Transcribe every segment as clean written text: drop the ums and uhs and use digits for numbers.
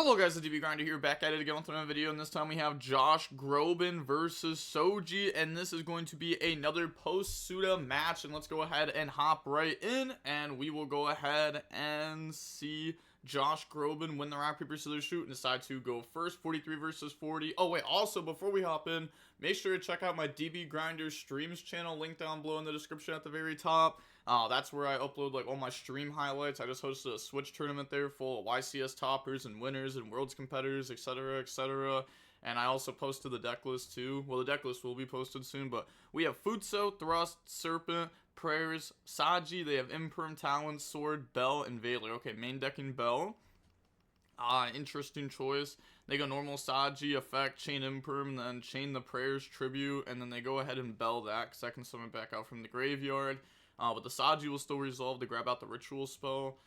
Hello guys, the DB Grinder here, back at it again with another video, and this time we have Josh Groban versus Soji, and this is going to be another post-SUDA match, and let's go ahead and hop right in, and we will go ahead and see Josh Groban win the rock, paper, scissors, shoot, and decide to go first, 43 versus 40. Oh wait, also, before we hop in, make sure to check out my DB Grinder streams channel, link down below in the description at the very top. That's where I upload like all my stream highlights. I just hosted a Switch tournament there full of YCS toppers and winners and worlds competitors, etc, etc. And I also posted the deck list too. Well, the deck list will be posted soon, but we have Futso, Thrust, Serpent, Prayers, Saji. They have Imperm, Talon, Sword, Bell, and Veiler. Okay, main decking Bell. Interesting choice. They go normal Saji, effect, chain Imperm, then chain the Prayers, Tribute, and then they go ahead and Bell that, because I can summon back out from the graveyard. But the Saji will still resolve to grab out the Ritual spell,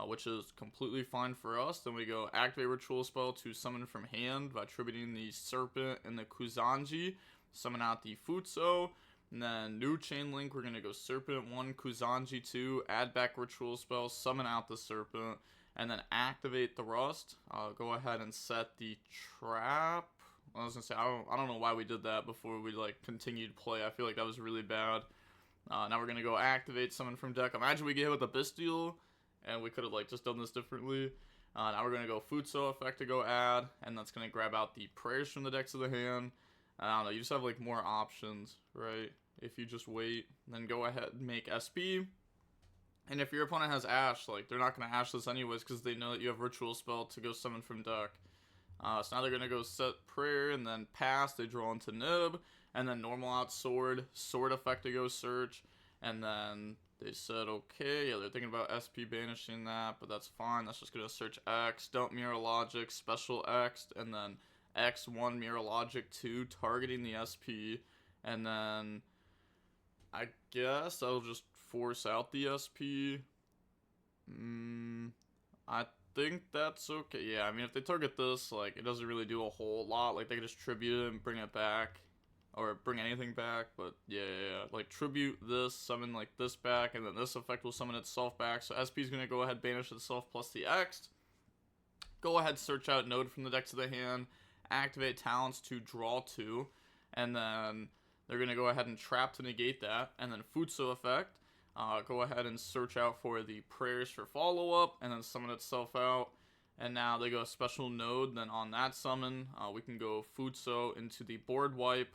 which is completely fine for us. Then we go activate Ritual spell to summon from hand by attributing the Serpent and the Kuzanji. Summon out the Futso. And then new chain link, we're going to go Serpent 1, Kuzanji 2, add back Ritual spell, summon out the Serpent, and then activate the Rust. Go ahead and set the trap. I was going to say, I don't know why we did that before we like continued play. I feel like that was really bad. Now we're going to go activate summon from deck. Imagine we get hit with a Bestial, and we could have like just done this differently. Now we're going to go Futso effect to go add, and that's going to grab out the Prayers from the decks to the hand. I don't know, you just have like more options, right? If you just wait, then go ahead and make SP. And if your opponent has Ash, like they're not going to Ash this anyways because they know that you have Ritual spell to go summon from deck. So now they're going to go set Prayer and then pass. They draw into Nib. And then normal out Sword. Sword effect to go search. And then they said, okay, yeah, they're thinking about SP banishing that, but that's fine. That's just going to search X. Don't Mirror Logic. Special X. And then X1 Mirror Logic 2 targeting the SP. And then I guess I'll just force out the SP. I think that's okay. Yeah, I mean, if they target this, like, it doesn't really do a whole lot. Like, they can just tribute it and bring it back. Or bring anything back, but yeah. Like, tribute this, summon, like, this back, and then this effect will summon itself back. So SP is going to go ahead, banish itself plus the X. Go ahead, search out Node from the deck to the hand. Activate Talents to draw 2. And then they're going to go ahead and trap to negate that. And then Futso effect. Go ahead and search out for the Prayers for follow-up, and then summon itself out. And now they go special Node, then on that summon, we can go Futso into the board wipe.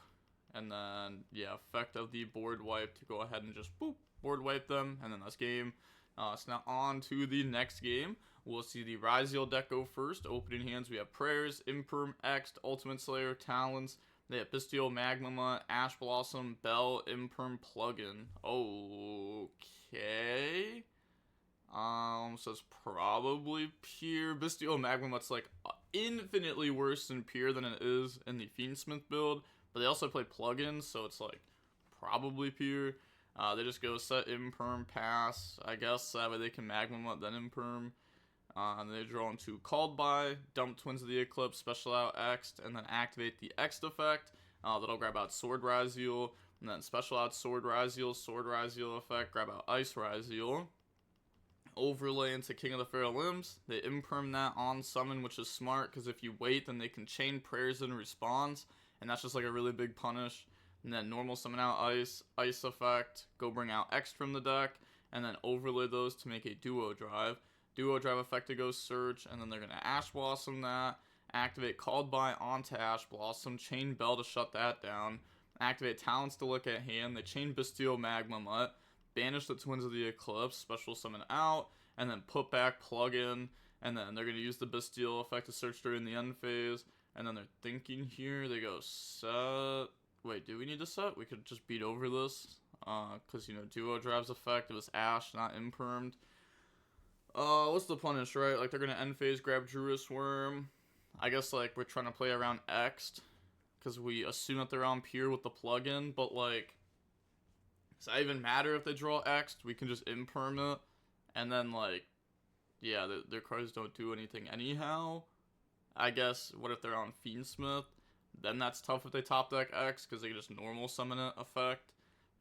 And then, yeah, effect of the board wipe to go ahead and just, boop, board wipe them. And then that's game. So now on to the next game. We'll see the Ryzeal deck go first. Opening hands, we have Prayers, Imperm, X, Ultimate Slayer, Talons. They have Bestial, Magma, Ash Blossom, Bell, Imperm, Plugin. Okay. So it's probably pure. Bestial, Magma's like infinitely worse in pure than it is in the Fiendsmith build. But they also play plugins, so it's like probably pure. They just go set Imperm, pass. I guess that way they can Magma then Imperm. And they draw into Called By, dump Twins of the Eclipse, special out X, and then activate the X effect. That'll grab out Sword Ryzeal, and then special out Sword Ryzeal effect, grab out Ice Ryzeal. Overlay into King of the Feral Limbs. They Imperm that on summon, which is smart, because if you wait, then they can chain Prayers in response. And that's just like a really big punish. And then normal summon out Ice effect, go bring out X from the deck, and then overlay those to make a Duo Drive. Duo Drive effect to go search, and then they're going to Ash Blossom that, activate Called By onto Ash Blossom, chain Bell to shut that down, activate Talents to look at hand, they chain Bestial Magma Mutt, banish the Twins of the Eclipse, special summon out, and then put back Plugin, and then they're going to use the Bestial effect to search during the end phase. And then they're thinking here, they go set. Wait, do we need to set? We could just beat over this. Because, you know, Duo Drive's effect, it was Ash, not Impermed. What's the punish, right? Like, they're going to end phase, grab Druid's Worm. I guess, like, we're trying to play around X'd. Because we assume that they're on pure with the plugin. But, like, does that even matter if they draw X'd? We can just Imperm it. And then, like, yeah, their cards don't do anything anyhow. I guess, what if they're on Fiendsmith? Then that's tough if they top deck X, because they can just normal summon it effect.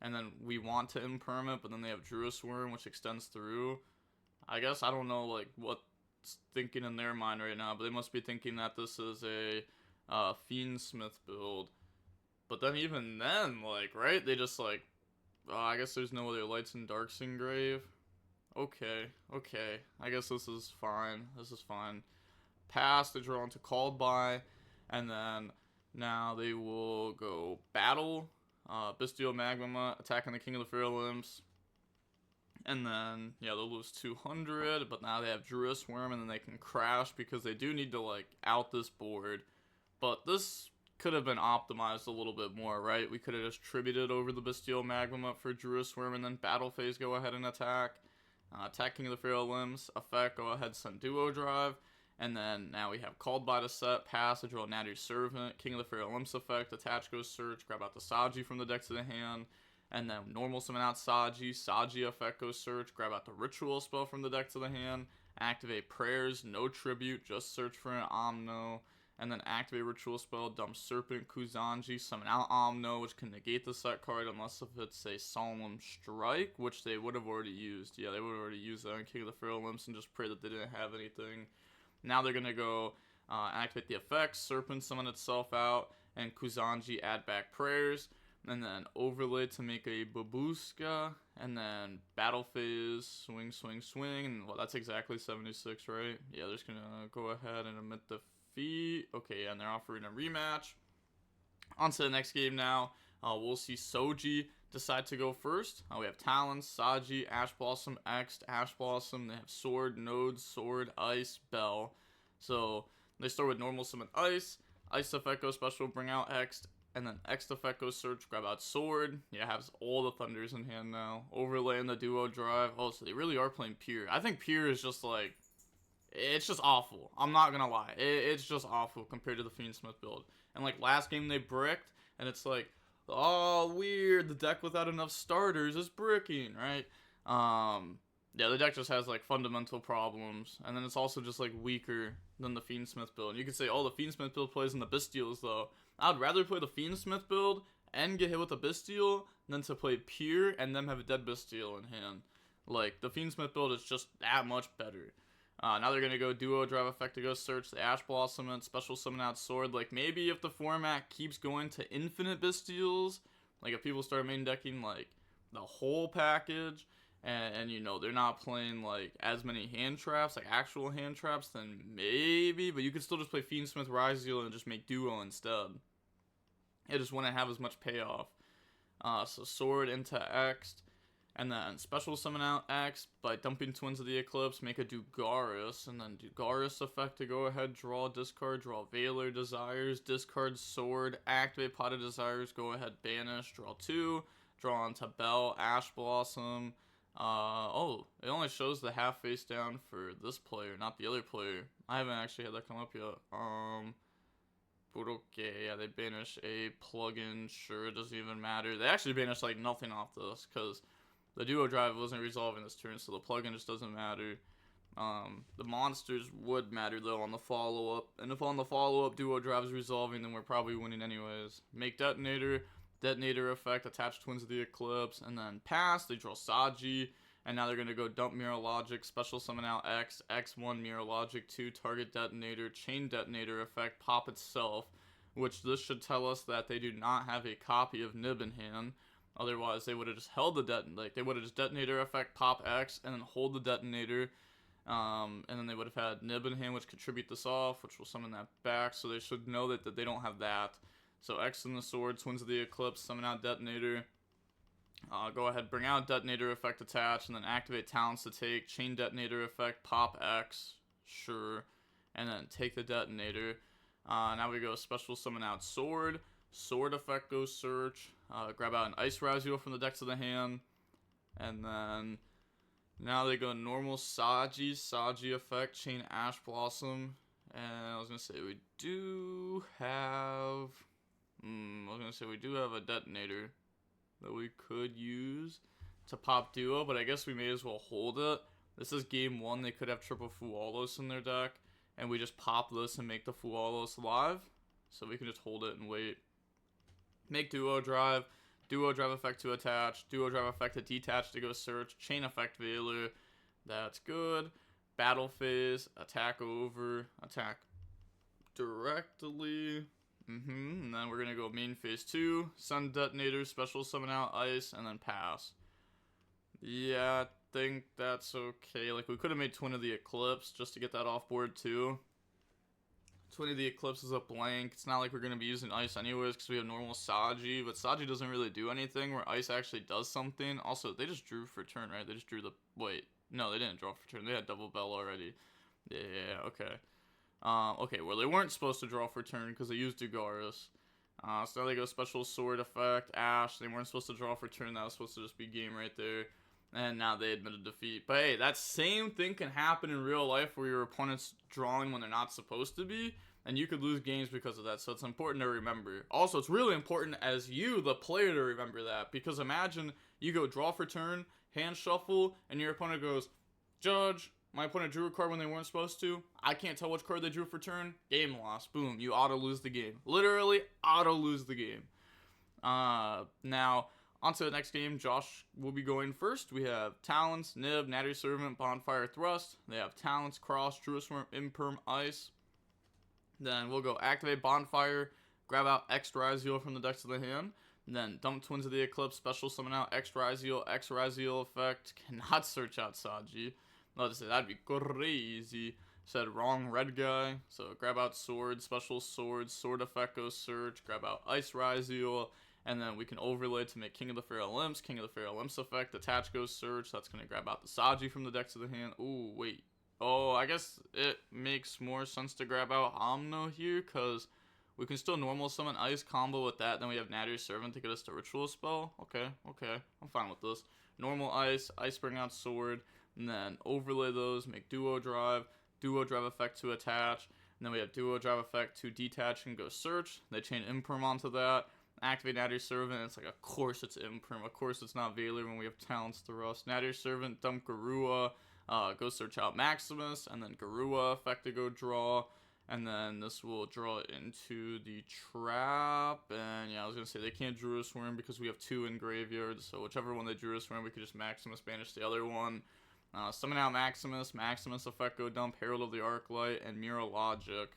And then we want to Imperm it, but then they have Druid's Worm, which extends through. I guess, I don't know, like, what thinking in their mind right now, but they must be thinking that this is a Fiendsmith build. But then even then, like, right? They just like, I guess there's no other Lights and Darks Engrave. Okay, okay. I guess this is fine. This is fine. Pass, they draw into Called By, and then now they will go Battle, Bestial Magma, attacking the King of the Feral Imps. And then, yeah, they'll lose 200, but now they have Druid Worm, and then they can crash because they do need to, like, out this board. But this could have been optimized a little bit more, right? We could have just tributed over the Bestial Magma for Druid Worm, and then Battle Phase, go ahead and attack. Attack King of the Feral Limbs, effect, go ahead, send Duo Drive. And then now we have Called By to set, pass, I draw Natty Servant, King of the Feral Limbs effect, attach, go search, grab out the Saji from the deck to the hand. And then normal summon out Saji, Saji effect, go search, grab out the Ritual spell from the deck to the hand, activate Prayers, no tribute, just search for an Omno, and then activate Ritual spell, dump Serpent, Kuzanji, summon out Omno, which can negate the set card unless if it's a Solemn Strike, which they would have already used. Yeah, they would have already used that on King of the Feral Limbs and just pray that they didn't have anything. Now they're going to go activate the effects, Serpent summon itself out, and Kuzanji add back Prayers. And then overlay to make a Babushka, and then Battle Phase, swing, swing, swing, and well, that's exactly 76, right? Yeah, they're just gonna go ahead and emit defeat. Okay, and they're offering a rematch. On to the next game now. We'll see Soji decide to go first. We have Talon, Saji, Ash Blossom, X, Ash Blossom. They have Sword, Node, Sword, Ice, Bell. So they start with normal summon Ice. Ice effect goes special, bring out X. And then X effect goes search, grab out Sword. Yeah, has all the Thunders in hand now. Overlay in the Duo Drive. Oh, so they really are playing Pure. I think Pure is just like, it's just awful. I'm not gonna lie. It's just awful compared to the Fiendsmith build. And like last game they bricked, and it's like, oh, weird. The deck without enough starters is bricking, right? Yeah, the deck just has like fundamental problems. And then it's also just like weaker than the Fiendsmith build. And you could say, oh, the Fiendsmith build plays in the Bestials though. I'd rather play the Fiendsmith build and get hit with a Bestial than to play Pure and then have a dead Bestial in hand. Like, the Fiendsmith build is just that much better. Now they're going to go Duo Drive effect to go search the Ash Blossom and special summon out Sword. Like, maybe if the format keeps going to infinite Bestials, like if people start main decking like the whole package, and you know, they're not playing like as many hand traps, like actual hand traps, then maybe, but you could still just play Fiendsmith, Ryzeal, and just make Duo instead. It just wouldn't have as much payoff. So Sword into X, and then special summon out X by dumping Twins of the Eclipse, make a Dugaris, and then Dugaris effect to go ahead, draw, discard, draw Veiler Desires, discard Sword, activate Pot of Desires, go ahead, banish, draw 2, draw onto Bell, Ash Blossom. Oh, it only shows the half face down for this player, not the other player. I haven't actually had that come up yet. But okay, yeah, they banish a plugin, sure, it doesn't even matter. They actually banished, like, nothing off this, because the Duo Drive wasn't resolving this turn, so the plugin just doesn't matter. The monsters would matter, though, on the follow-up. And if on the follow-up Duo Drive is resolving, then we're probably winning anyways. Make Detonator. Detonator effect, attach Twins of the Eclipse, and then pass, they draw Saji, and now they're going to go dump Mirror Logic, special summon out X, X1 Mirror Logic 2, target Detonator, chain Detonator effect, pop itself, which this should tell us that they do not have a copy of Nib in hand. Otherwise, they would have just held the Detonator, like, they would have just Detonator effect, pop X, and then hold the Detonator, and then they would have had Nib in hand, which could tribute this off, which will summon that back, so they should know that they don't have that. So X in the Sword, Twins of the Eclipse, summon out Detonator. Go ahead, bring out Detonator effect attach, and then activate Talents to take. Chain Detonator effect, pop X, sure. And then take the Detonator. Now we go special summon out Sword. Sword effect goes search. Grab out an Ice Ryzeal from the deck to the hand. And then now they go normal Saji. Saji effect, chain Ash Blossom. And I was going to say we do have... we do have a Detonator that we could use to pop Duo, but I guess we may as well hold it. This is game 1, they could have triple Fualos in their deck, and we just pop this and make the Fualos live, so we can just hold it and wait. Make Duo Drive effect to attach, Duo Drive effect to detach to go search, chain effect Veiler, that's good. battle phase, attack over, attack directly. And then we're gonna go main phase 2, send detonators, special summon out ice, and then pass. Yeah, I think that's okay. Like, we could have made Twin of the Eclipse just to get that off board too. Twin of the Eclipse is a blank. It's not like we're gonna be using ice anyways because we have normal Saji, but Saji doesn't really do anything where ice actually does something. Also, they just drew for turn, right? They just drew the no, they didn't draw for turn. They had double bell already. Yeah, okay. Okay, well, they weren't supposed to draw for turn because they used Dugaris. So now they go special sword effect, Ash. They weren't supposed to draw for turn. That was supposed to just be game right there. And now they admitted defeat. But hey, that same thing can happen in real life where your opponent's drawing when they're not supposed to be. And you could lose games because of that. So it's important to remember. Also, it's really important as you, the player, to remember that. Because imagine you go draw for turn, hand shuffle, and your opponent goes, Judge, my opponent drew a card when they weren't supposed to. I can't tell which card they drew for turn. Game loss. Boom. You auto lose the game. Literally auto lose the game. Now, on to the next game. Josh will be going first. We have Talents, Nib, Natty Servant, Bonfire Thrust. They have Talents, Cross, Druid Swarm, Imperm, Ice. Then we'll go activate Bonfire, grab out X Ryzeal from the deck to the hand. Then dump Twins of the Eclipse, special summon out X Ryzeal effect. Cannot search out Saji. Let's say that'd be crazy. Said wrong red guy. So grab out sword, special sword, sword effect goes search, grab out Ice Ryzeal, and then we can overlay to make King of the Feral Imps. King of the Feral Imps effect, attach goes search. That's gonna grab out the Saji from the deck to the hand. Ooh, wait. Oh, I guess it makes more sense to grab out Omno here, because we can still normal summon Ice combo with that. Then we have Natty Servant to get us to Ritual Spell. Okay. I'm fine with this. Normal Ice, Ice bring out Sword, and then overlay those, make Duo Drive effect to attach, and then we have Duo Drive effect to detach and go search. They chain Imperm onto that. Activate Natty Servant. It's like, of course it's Imperm. Of course it's not Veiler when we have Talents Thrust. Natty Servant, dump Garua. Go search out Maximus, and then Garua effect to go draw, and then this will draw into the trap. And yeah, I was gonna say they can't Druid Swarm because we have 2 in graveyard, so whichever one they Druid Swarm, we could just Maximus banish the other one. Summon out Maximus effect go dump Herald of the Arclight and Mirror Logic.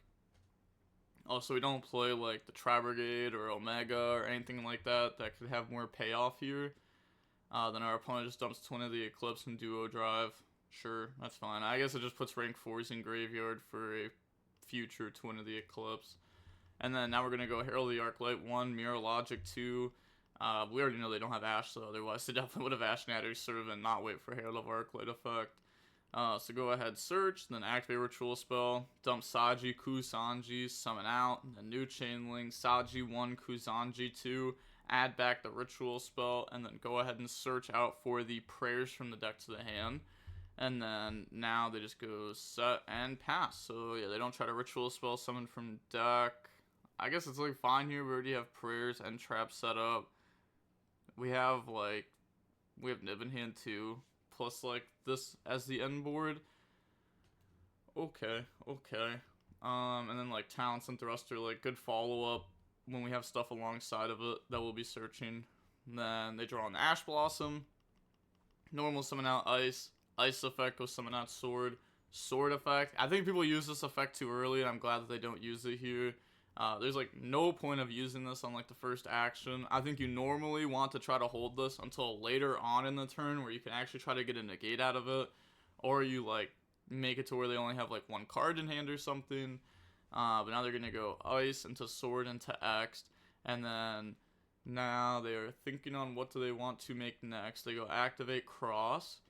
Also, we don't play like the Tri Brigade or Omega or anything like that could have more payoff here. Then our opponent just dumps Twin of the Eclipse and Duo Drive. Sure, that's fine. I guess it just puts rank 4s in graveyard for a future Twin of the Eclipse. And then now we're going to go Herald of the Arclight 1, Mirror Logic 2. We already know they don't have Ash, so otherwise they definitely would have Ash Natty Servant and not wait for Herald of Arclight effect. So go ahead, search, then activate Ritual Spell, dump Saji, Kusanji, summon out, and then new Chain Link, Saji 1, Kusanji 2, add back the Ritual Spell, and then go ahead and search out for the prayers from the deck to the hand. And then now they just go set and pass. So yeah, they don't try to Ritual Spell summon from deck. I guess it's like fine here. We already have prayers and traps set up. We have Nib in hand too, plus like this as the end board. Okay. And then like Talents and Thruster, like good follow up when we have stuff alongside of it that we'll be searching. And then they draw an Ash Blossom, normal summon out Ice effect, go summon out Sword effect. I think people use this effect too early, and I'm glad that they don't use it here. There's like no point of using this on like the first action. I think you normally want to try to hold this until later on in the turn where you can actually try to get a negate out of it, or you like make it to where they only have like 1 card in hand or something. But now they're gonna go Ice into Sword into X, and then now they are thinking on what do they want to make next. They go activate Cross,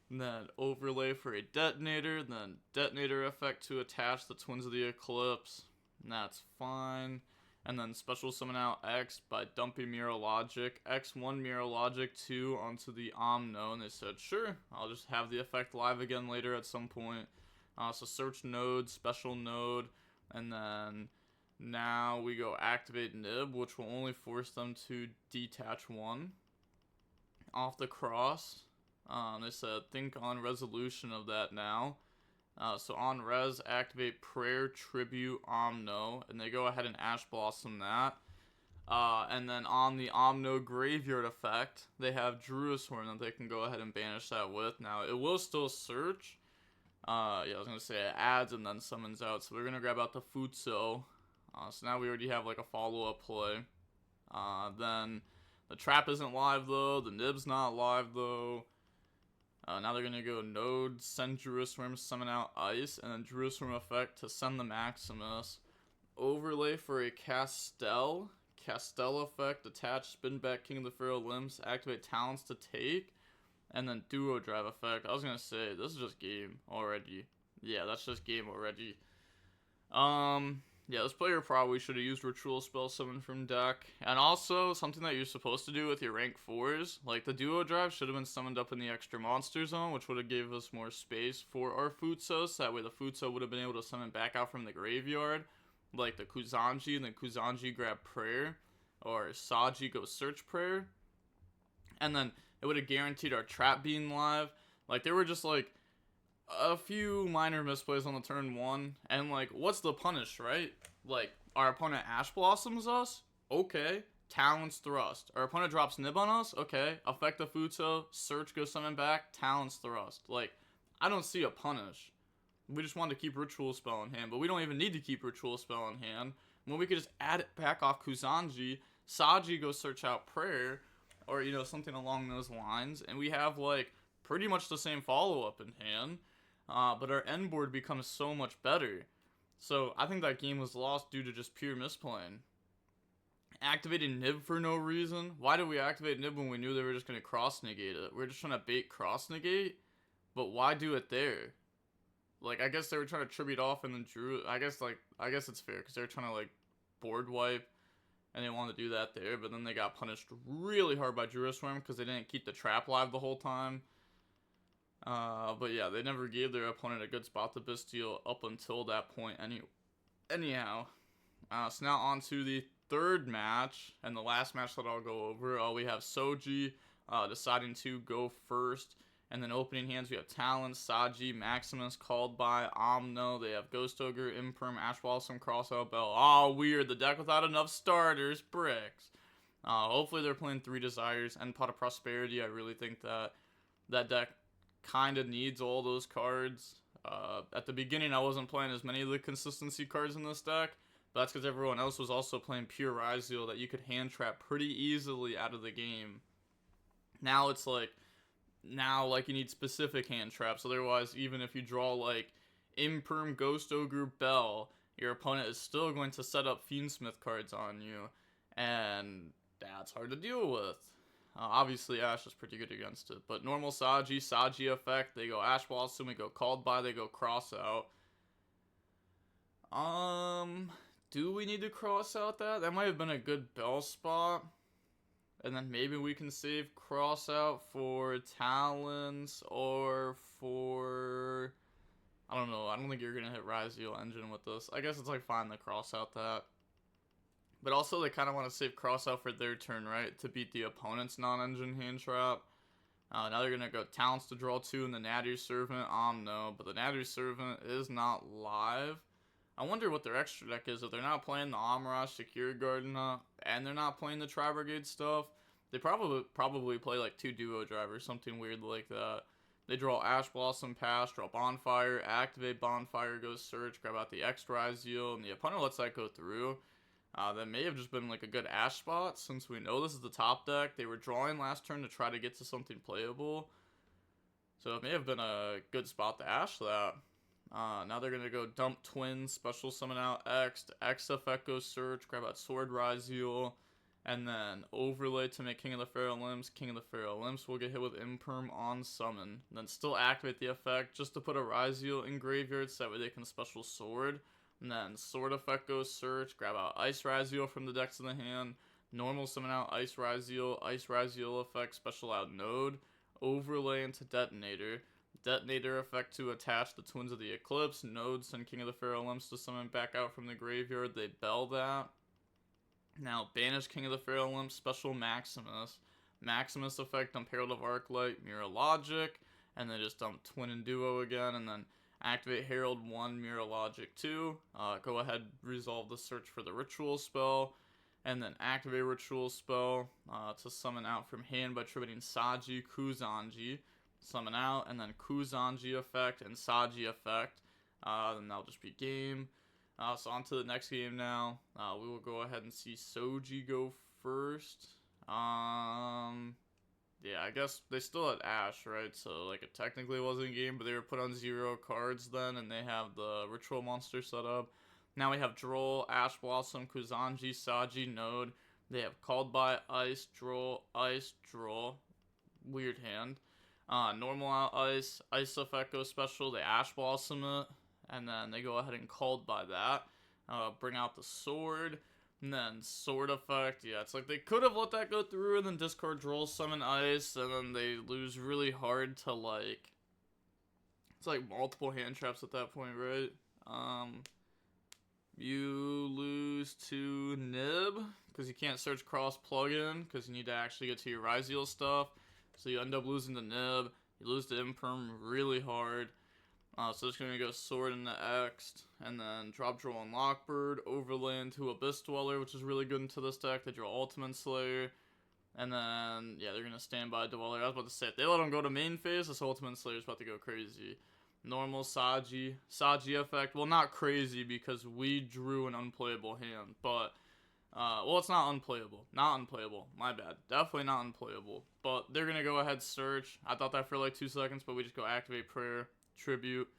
and then overlay for a detonator, then detonator effect to attach the Twins of the Eclipse. And that's fine. And then special summon out X by dumping Mirror Logic. X1 Mirror Logic 2 onto the Omno. And they said, sure, I'll just have the effect live again later at some point. So search node, special node. And then now we go activate Nib, which will only force them to detach 1 off the Cross. They said think on resolution of that now. So on res, activate Prayer, Tribute, Omno, and they go ahead and Ash Blossom that. And then on the Omno Graveyard effect, they have Druid Swarm that they can go ahead and banish that with. Now, it will still search, Yeah, I was gonna say it adds and then summons out. So we're gonna grab out the Futso. So now we already have like a follow-up play. Then the trap isn't live though. The nib's not live though. Now they're gonna go Node, send Jerusalem, summon out Ice, and then Jerusalem effect to send the Maximus. Overlay for a Castell effect, attach, spin back King of the Pharaoh limbs, activate talents to take, and then duo drive effect. I was gonna say, this is just game already. Yeah, that's just game already. Yeah, this player probably should have used Ritual Spell Summon from deck. And also, something that you're supposed to do with your rank 4s, like the duo drive should have been summoned up in the extra monster zone, which would have gave us more space for our Futsos. So that way the Futso would have been able to summon back out from the graveyard, like the Kuzanji, and then Kuzanji grab Prayer, or Saji go search Prayer. And then it would have guaranteed our trap being live. Like, there were just like a few minor misplays on the turn 1, and like, what's the punish, right? Like, our opponent Ash Blossoms us, okay, Talons Thrust. Our opponent drops Nib on us, okay, affect the Futo, search, go summon back, Talons Thrust. Like, I don't see a punish. We just wanted to keep Ritual Spell in hand, but we don't even need to keep Ritual Spell in hand when we could just add it back off Kuzanji, Saji go search out Prayer, or, you know, something along those lines, and we have like pretty much the same follow-up in hand. But our end board becomes so much better. So I think that game was lost due to just pure misplaying. Activating Nib for no reason. Why did we activate Nib when we knew they were just going to cross negate it? We are just trying to bait cross negate, but why do it there? Like, I guess they were trying to tribute off and then drew. I guess it's fair because they were trying to like board wipe, and they wanted to do that there. But then they got punished really hard by Jerusalem because they didn't keep the trap live the whole time. But yeah, they never gave their opponent a good spot to Bestial up until that point anyhow. So now on to the third match, and the last match that I'll go over. We have Soji deciding to go first, and then opening hands we have Talon, Saji, Maximus, Called by, Omno. They have Ghost Ogre, Imperm, Ash Blossom, Crossout Bell. Oh, weird, the deck without enough starters, bricks. Hopefully they're playing 3 Desires and Pot of Prosperity. I really think that deck kind of needs all those cards. At the beginning, I wasn't playing as many of the consistency cards in this deck, but that's because everyone else was also playing pure Ryzeal that you could hand trap pretty easily out of the game. Now it's like, you need specific hand traps. Otherwise, even if you draw like Imperm, Ghost Ogre, Bell, your opponent is still going to set up Fiendsmith cards on you, and that's hard to deal with. Obviously, Ash is pretty good against it. But normal Saji effect, they go Ash Blossom, we go Called by, they go Cross out. Do we need to cross out that? That might have been a good Bell spot. And then maybe we can save Cross out for Talons or for... I don't know. I don't think you're going to hit Ryzeal Engine with this. I guess it's like fine to cross out that. But also, they kind of want to save Cross out for their turn, right? To beat the opponent's non-engine hand trap. Now they're going to go Talents to draw 2 and the Natty Servant. No, but the Natty Servant is not live. I wonder what their extra deck is. If they're not playing the Amarash, Secure Garden, and they're not playing the Tri-Brigade stuff, they probably play like 2 Duo Drivers, something weird like that. They draw Ash Blossom, pass, draw Bonfire, activate Bonfire, go search, grab out the X Ryzeal, and the opponent lets that go through. That may have just been like a good Ash spot, since we know this is the top deck. They were drawing last turn to try to get to something playable, so it may have been a good spot to Ash that. Now they're going to go dump Twins, special summon out X effect goes search, grab out Sword Ryzeal, and then overlay to make King of the Pharaoh limbs. King of the Pharaoh limbs will get hit with Imperm on summon. Then still activate the effect just to put a Ryzeal in graveyard so that way they can special Sword. And then Sword effect goes search, grab out Ice Ryzeal from the decks in the hand, normal summon out Ice Ryzeal effect, special out Node, overlay into Detonator. Detonator effect to attach the Twins of the Eclipse. Node send King of the Pharaoh limbs to summon back out from the graveyard. They bell that. Now banish King of the Pharaoh limbs, special Maximus. Maximus effect dump Herald of Arclight, Mirror Logic, and then just dump Twin and Duo again, and then activate Herald 1, Mirror Logic 2. Go ahead, resolve the search for the Ritual spell, and then activate Ritual spell to summon out from hand by tributing Saji, Kuzanji. summon out, and then Kuzanji effect and Saji effect. Then that'll just be game. So on to the next game now. We will go ahead and see Soji go first. Yeah, I guess they still had Ash, right? So, like, it technically wasn't a game, but they were put on 0 cards then, and they have the Ritual Monster set up. Now we have Droll, Ash Blossom, Kuzanji, Saji, Node. They have Called by Ice, Droll, weird hand. Normal out Ice effect goes special, they Ash Blossom it, and then they go ahead and Called by that. Bring out the Sword. And then sword effect, yeah, it's like they could have let that go through and then discard Droll, summon Ice, and then they lose really hard to, like, it's like multiple hand traps at that point, right? You lose to Nib, because you can't search cross plugin, because you need to actually get to your Ryzeal stuff, so you end up losing to Nib, you lose to Imperm really hard. So it's going to go Sword into X, and then drop Droll and Lockbird, overlay into Abyss Dweller, which is really good into this deck. They draw Ultimate Slayer, and then, yeah, they're going to stand by Dweller. I was about to say, if they let them go to main phase, this Ultimate Slayer is about to go crazy. Normal Saji effect, well, not crazy, because we drew an unplayable hand, but, well, it's not unplayable, my bad, definitely not unplayable, but they're going to go ahead search. I thought that for like 2 seconds, but we just go activate Prayer, Tribute,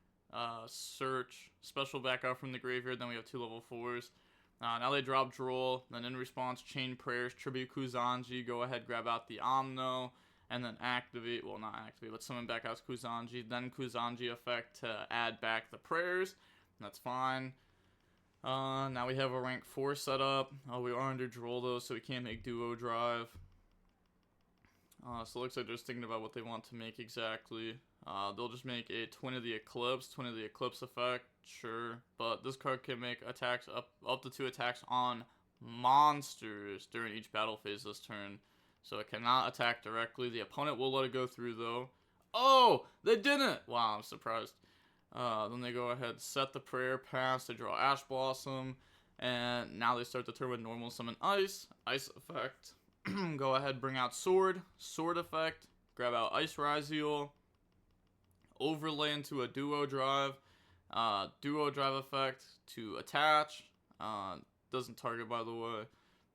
search, special back out from the graveyard, then we have 2 level 4s. Now they drop Droll, then in response, chain Prayers, Tribute Kuzanji, go ahead, grab out the Omno, and then activate, well, not activate, but summon back out Kuzanji, then Kuzanji effect to add back the Prayers. That's fine. Now we have a rank 4 set up. We are under Droll though, so we can't make Duo Drive. So it looks like they're just thinking about what they want to make exactly. They'll just make a Twin of the Eclipse effect, sure. But this card can make attacks up to 2 attacks on monsters during each battle phase this turn. So it cannot attack directly. The opponent will let it go through though. Oh, they didn't! Wow, I'm surprised. Then they go ahead, set the Prayer, pass, they draw Ash Blossom, and now they start the turn with normal summon Ice effect. Go ahead, bring out Sword effect, grab out Ice Ryzeal, overlay into a Duo Drive effect to attach, doesn't target by the way,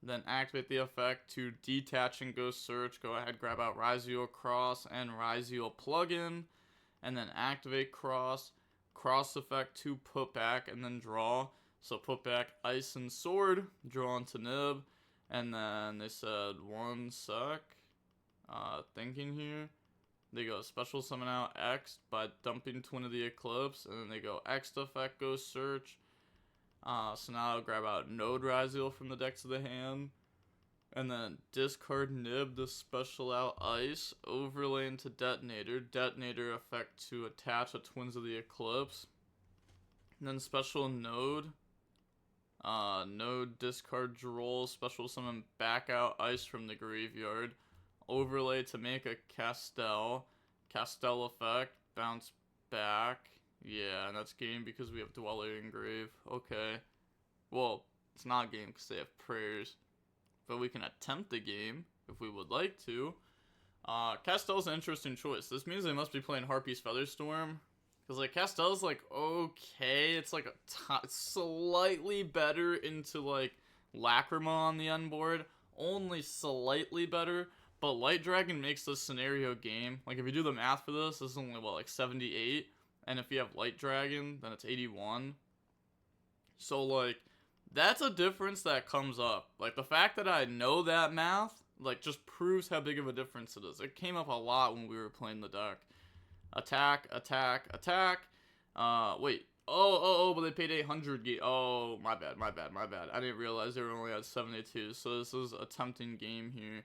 then activate the effect to detach and go search, go ahead, grab out Ryzeal Cross and Ryzeal Plugin, and then activate Cross effect to put back and then draw, so put back Ice and Sword, draw into Nib. And then they said, 1 sec, thinking here. They go special summon out X by dumping Twin of the Eclipse. And then they go X effect, go search. So now I'll grab out Node Ryzeal from the deck to the hand. And then discard Nib to special out Ice. Overlay into Detonator. Detonator effect to attach a Twins of the Eclipse. And then special Node. Node discard Droll, special summon back out Ice from the graveyard, overlay to make a Castell effect, bounce back, yeah, and that's game because we have Dweller Engrave, okay, well, it's not game because they have Prayers, but we can attempt the game if we would like to. Castell's an interesting choice. This means they must be playing Harpy's Featherstorm. Because, like, Castell's, like, okay. It's, like, slightly better into, like, Lacrima on the end board. Only slightly better. But Light Dragon makes this scenario game. Like, if you do the math for this is only, what, like, 78? And if you have Light Dragon, then it's 81. So, like, that's a difference that comes up. Like, the fact that I know that math, like, just proves how big of a difference it is. It came up a lot when we were playing the deck. Attack. Wait. But they paid 800. Oh, my bad. I didn't realize they were only at 72. So this is a tempting game here.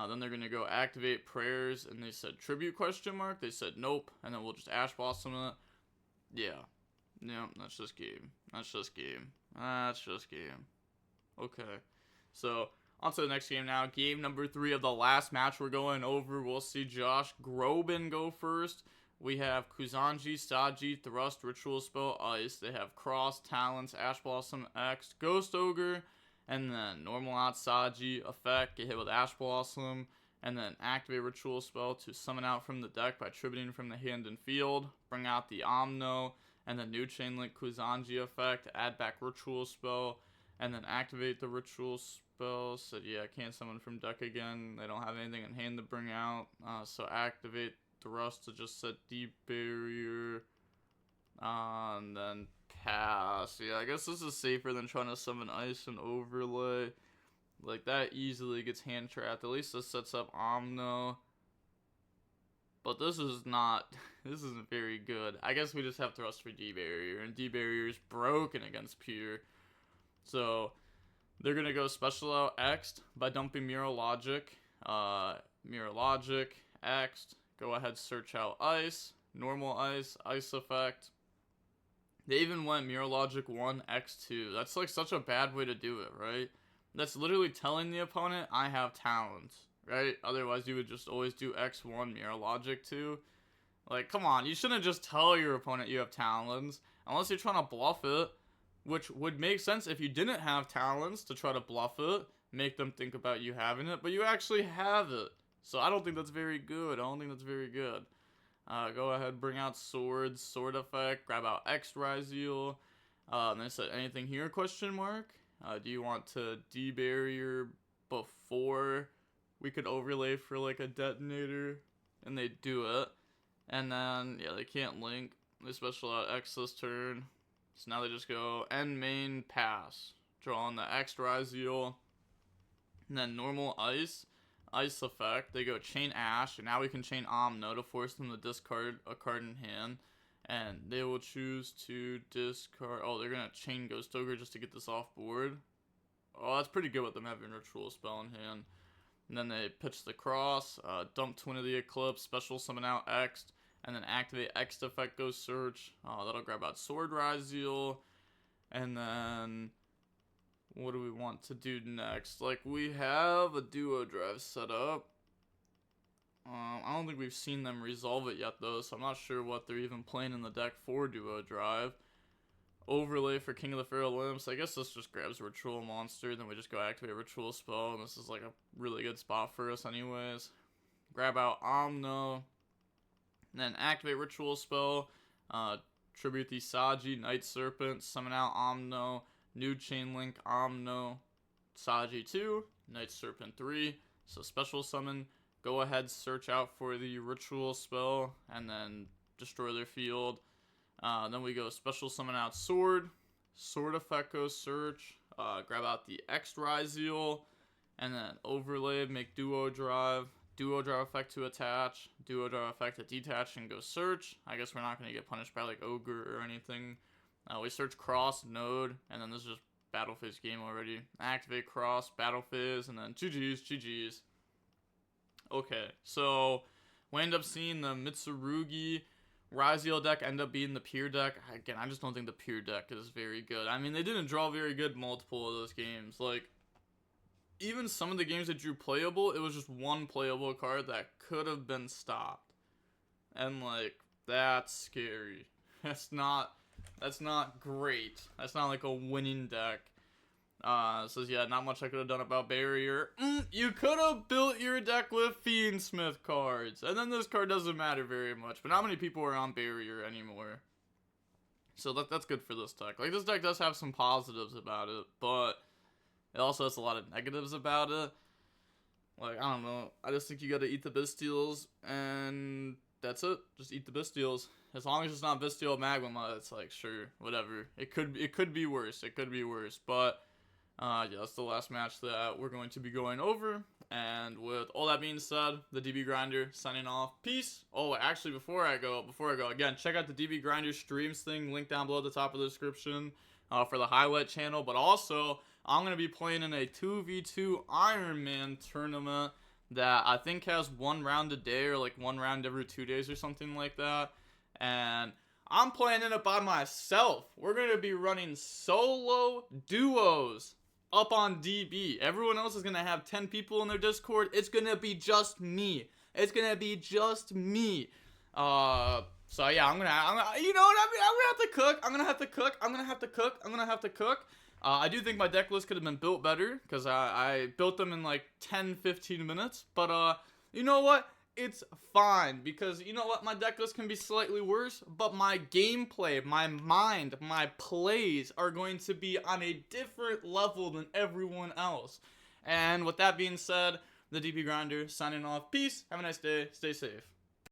Then they're gonna go activate Prayers, and they said Tribute ? They said nope, and then we'll just Ash Blossom it. Yeah, that's just game. Okay, so on to the next game now. Game number 3 of the last match we're going over. We'll see Josh Groban go first. We have Kuzanji, Saji, Thrust, Ritual Spell, Ice. They have Cross, Talents, Ash Blossom, X, Ghost Ogre, and then normal out Saji effect, get hit with Ash Blossom, and then activate Ritual Spell to summon out from the deck by tributing from the hand and field, bring out the Omno, and then new Chain Link Kuzanji effect, add back Ritual Spell, and then activate the Ritual Spell. So yeah, I can't summon from deck again. They don't have anything in hand to bring out, so activate the rust to just set Deep Barrier, and then pass. Yeah, I guess this is safer than trying to summon Ice and Overlay. Like, that easily gets hand trapped. At least this sets up Omno. But this is not, this isn't very good. I guess we just have Thrust for D-Barrier, and D-Barrier is broken against Pure. So, they're going to go Special Out X'd by dumping Mirror Logic. Mirror Logic, X'd. Go ahead, search out Ice. Normal Ice, Ice Effect. They even went Mirror Logic 1, X2. That's like such a bad way to do it, right? That's literally telling the opponent, I have Talons, right? Otherwise, you would just always do X1, Mirror Logic 2. Like, come on, you shouldn't just tell your opponent you have Talons, unless you're trying to bluff it, which would make sense if you didn't have Talons to try to bluff it, make them think about you having it, but you actually have it. So I don't think that's very good. Go ahead, bring out Swords, Sword Effect, grab out X Ryzeal. And I said, anything here, question mark? Do you want to D-Barrier before we could overlay for like a detonator? And they do it. And then, yeah, they can't link. They special out X this turn. So now they just go end main, pass. Draw on the X Ryzeal. And then normal Ice. Ice effect. They go chain Ash. And now we can chain Omno to force them to discard a card in hand. And they will choose to discard. Oh, they're going to chain Ghost Ogre just to get this off board. Oh, that's pretty good with them having Ritual Spell in hand. And then they pitch the cross, dump Twin of the Eclipse, special summon out X, and then activate X effect, go search. That'll grab out Sword Ryzeal. And then what do we want to do next? Like, we have a duo drive set up. I don't think we've seen them resolve it yet, though, so I'm not sure what they're even playing in the deck for duo drive. Overlay for King of the Feral Limps. I guess this just grabs Ritual Monster, then we just go activate Ritual Spell, and this is like a really good spot for us anyways. Grab out Omno, and then activate Ritual Spell, tribute the Saji, Night Serpent, summon out Omno, new Chain Link, Omno, Saji 2, Night Serpent 3, so special summon. Go ahead, search out for the Ritual Spell, and then destroy their field. Then we go special summon out Sword. Sword effect goes search. Grab out the X Ryzeal, and then overlay, make duo drive. Duo drive effect to attach. Duo drive effect to detach and go search. I guess we're not going to get punished by like Ogre or anything. We search cross, node, and then this is just battle phase game already. Activate cross, battle phase, and then GG's. Okay, so we end up seeing the Mitsurugi Ryzeal deck end up being the Pure deck. Again, I just don't think the Pure deck is very good. I mean, they didn't draw very good multiple of those games. Like, even some of the games that drew playable, it was just one playable card that could have been stopped. And, like, that's scary. That's not great. That's not like a winning deck. Says, yeah, not much I could have done about Barrier. You could have built your deck with Fiendsmith cards. And then this card doesn't matter very much. But not many people are on Barrier anymore. So that's good for this deck. Like, this deck does have some positives about it. But it also has a lot of negatives about it. Like, I don't know. I just think you gotta eat the Bystials. And that's it. Just eat the Bystials. As long as it's not Bystial Magma, it's like, sure, whatever. It could be worse. But yeah, that's the last match that we're going to be going over. And with all that being said, the DB Grinder signing off. Peace. Oh, actually, before I go, again, check out the DB Grinder streams thing, link down below at the top of the description for the highlight channel. But also, I'm going to be playing in a 2v2 Iron Man tournament that I think has 1 round a day or like 1 round every 2 days or something like that. And I'm playing in it by myself. We're going to be running solo duos up on DB. Everyone else is going to have 10 people in their Discord. It's going to be just me. So yeah, I'm gonna you know what I mean? I'm gonna have to cook. I do think my deck list could have been built better because I built them in like 10-15 minutes. But you know what? It's fine, because you know what? My deck list can be slightly worse, but my gameplay, my mind, my plays are going to be on a different level than everyone else. And with that being said, the DP Grinder signing off. Peace. Have a nice day. Stay safe.